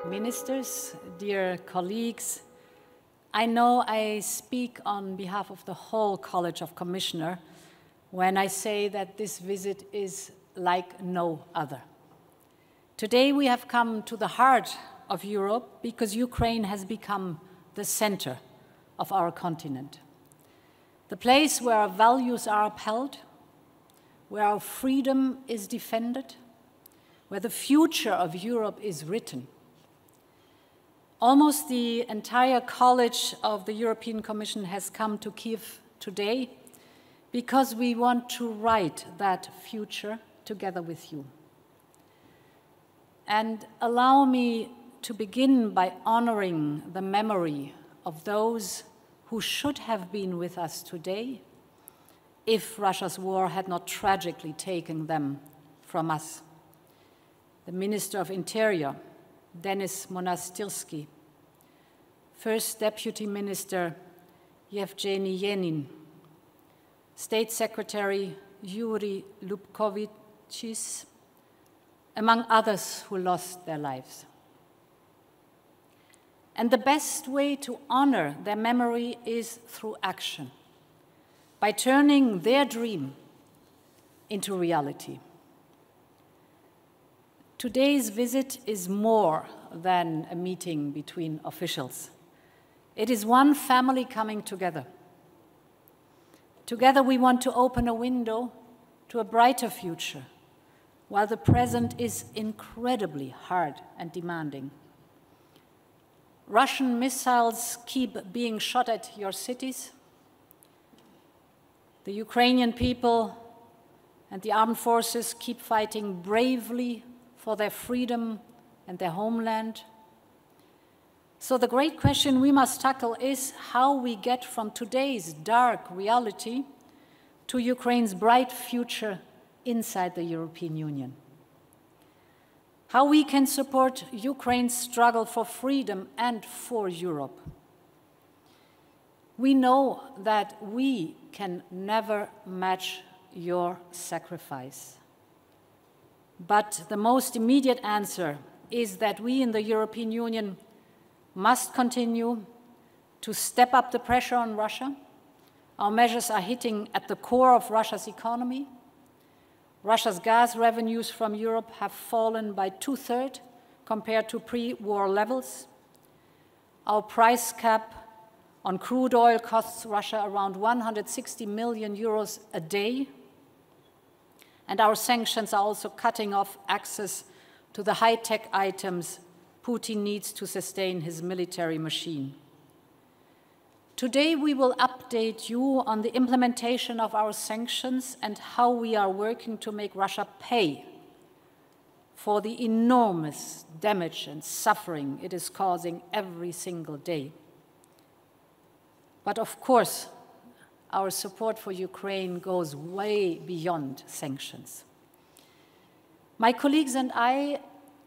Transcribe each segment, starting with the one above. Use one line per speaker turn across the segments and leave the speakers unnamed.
ministers, dear colleagues, I know I speak on behalf of the whole College of Commissioners when I say that this visit is like no other. Today we have come to the heart of Europe because Ukraine has become the center of our continent. The place where our values are upheld, where our freedom is defended, where the future of Europe is written. Almost the entire College of the European Commission has come to Kyiv today because we want to write that future together with you. And allow me to begin by honoring the memory of those who should have been with us today if Russia's war had not tragically taken them from us. The Minister of Interior, Denis Monastyrsky, First Deputy Minister Yevgeny Yenin, State Secretary Yuri Lubkovichis, among others who lost their lives. And the best way to honor their memory is through action, by turning their dream into reality. Today's visit is more than a meeting between officials. It is one family coming together. Together we want to open a window to a brighter future, while the present is incredibly hard and demanding. Russian missiles keep being shot at your cities. The Ukrainian people and the armed forces keep fighting bravely for their freedom and their homeland. So the great question we must tackle is how we get from today's dark reality to Ukraine's bright future inside the European Union. How we can support Ukraine's struggle for freedom and for Europe. We know that we can never match your sacrifice. But the most immediate answer is that we in the European Union must continue to step up the pressure on Russia. Our measures are hitting at the core of Russia's economy. Russia's gas revenues from Europe have fallen by 2/3 compared to pre-war levels. Our price cap on crude oil costs Russia around 160 million euros a day. And our sanctions are also cutting off access to the high-tech items Putin needs to sustain his military machine. Today, we will update you on the implementation of our sanctions and how we are working to make Russia pay for the enormous damage and suffering it is causing every single day. But of course, our support for Ukraine goes way beyond sanctions. My colleagues and I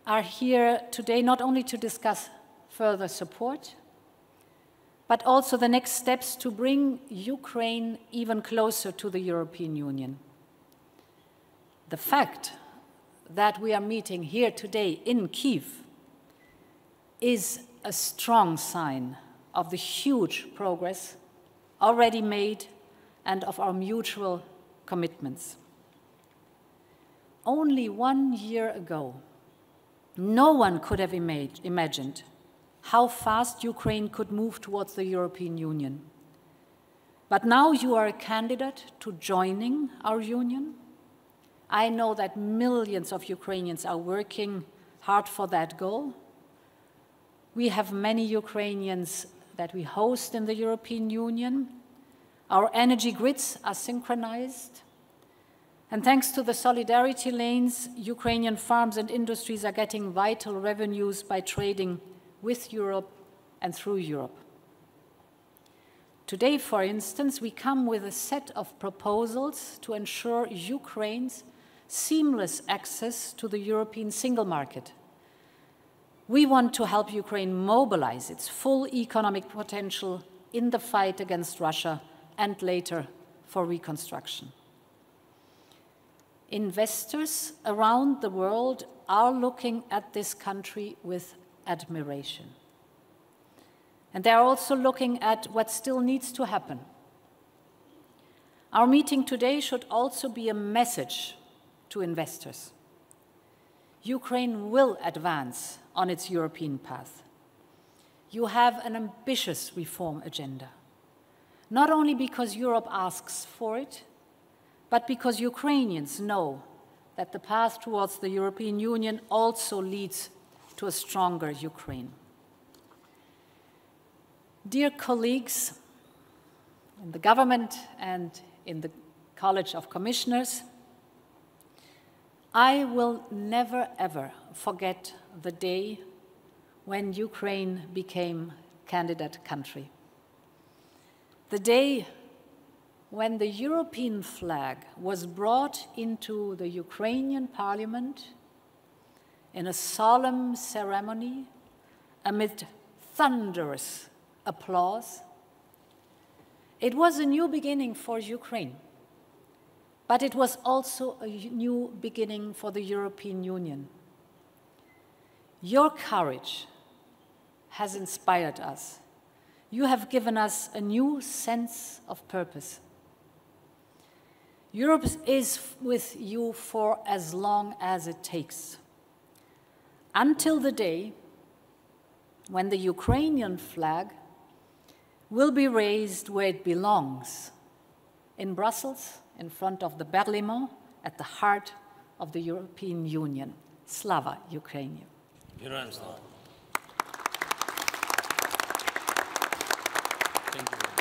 are here today not only to discuss further support, but also the next steps to bring Ukraine even closer to the European Union. The fact that we are meeting here today in Kyiv is a strong sign of the huge progress already made and of our mutual commitments. Only 1 year ago, no one could have imagined how fast Ukraine could move towards the European Union. But now you are a candidate to joining our union. I know that millions of Ukrainians are working hard for that goal. We have many Ukrainians that we host in the European Union. Our energy grids are synchronized. And thanks to the solidarity lanes, Ukrainian farms and industries are getting vital revenues by trading with Europe and through Europe. Today, for instance, we come with a set of proposals to ensure Ukraine's seamless access to the European single market. We want to help Ukraine mobilize its full economic potential in the fight against Russia and later for reconstruction. Investors around the world are looking at this country with admiration. And they are also looking at what still needs to happen. Our meeting today should also be a message to investors. Ukraine will advance on its European path. You have an ambitious reform agenda, not only because Europe asks for it, but because Ukrainians know that the path towards the European Union also leads to a stronger Ukraine. Dear colleagues in the government and in the College of Commissioners, I will never, ever forget the day when Ukraine became candidate country. The day when the European flag was brought into the Ukrainian parliament in a solemn ceremony amid thunderous applause. It was a new beginning for Ukraine, but it was also a new beginning for the European Union. Your courage has inspired us. You have given us a new sense of purpose. Europe is with you for as long as it takes, until the day when the Ukrainian flag will be raised where it belongs, in Brussels, in front of the Parlement, at the heart of the European Union. Slava Ukraini!
Thank you.